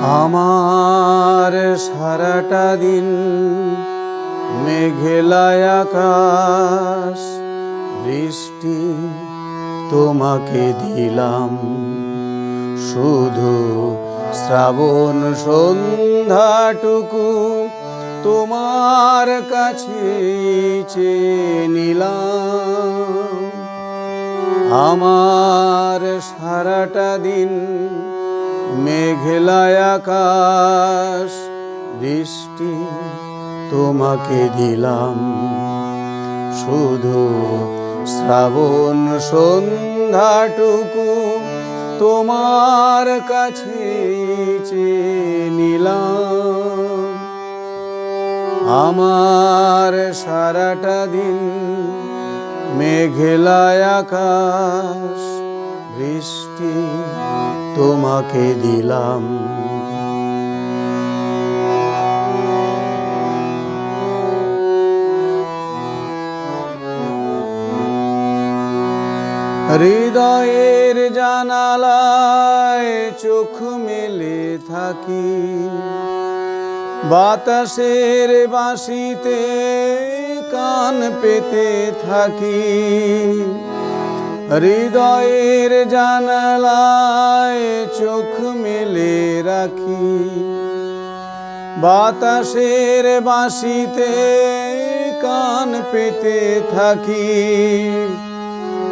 আমার সারাটা দিন মেঘলা আকাশ, বৃষ্টি তোমাকে দিলাম। শুধু শ্রাবণ সন্ধ্যাটুকু তোমার কাছে চেয়ে নিলাম। আমার সারাটা দিন মেঘলা আকাশ, বৃষ্টি তোমাকে দিলাম। শুধু শ্রাবণ সন্ধ্যাটুকু তোমার কাছে চেয়ে নিলাম। আমার সারাটা দিন মেঘলা আকাশ, বৃষ্টি তোমাকে দিলাম। হৃদয়ের জানালায় চোখ মেলে থাকি, বাতাসের বাঁশিতে কান পেতে থাকি। হৃদয়ের জানালায় চোখ মেলে রাখি, বাতাসের বাঁশিতে কান পেতে থাকি।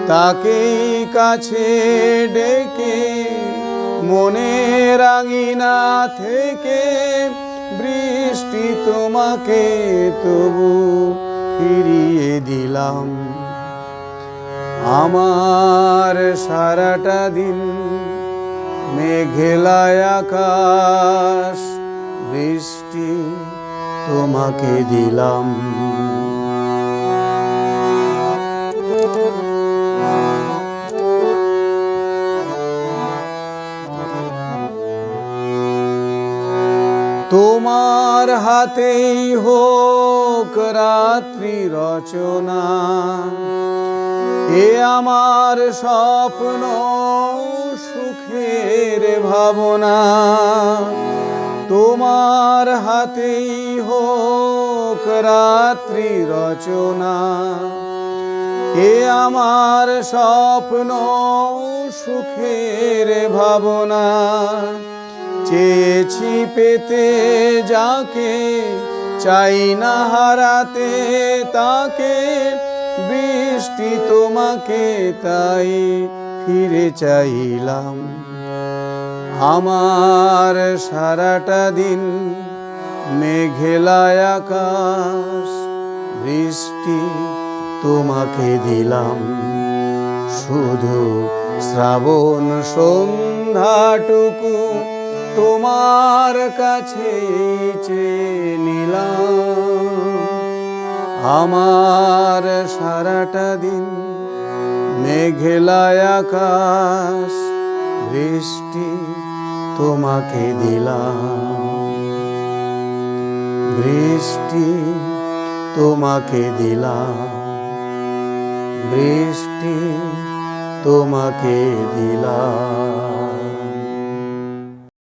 তাকেই কাছে ডেকে মনের আঙিনা থেকে বৃষ্টি তোমাকে তবু ফিরিয়ে দিলাম। আমার সারাটা দিন মেঘলা আকাশ, বৃষ্টি তোমাকে দিলাম। তোমার হাতেই হোক রাত্রি রচনা, এ আমার স্বপ্ন সুখের ভাবনা। তোমার হাতেই হোক রাত্রি রচনা, এ আমার স্বপ্ন সুখের ভাবনা। চেয়েছি পেতে যাকে, চাই না হারাতে তাকে, বৃষ্টি তোমাকে তাই ফিরে চাইলাম। আমার সারাটা দিন মেঘলা আকাশ, বৃষ্টি তোমাকে দিলাম। শুধু শ্রাবণ সন্ধ্যাটুকু তোমার কাছে চেয়ে নিলাম। আমার সারাটা দিন মেঘলা আকাশ, বৃষ্টি তোমাকে দিলাম। বৃষ্টি তোমাকে দিলাম, বৃষ্টি তোমাকে দিলাম।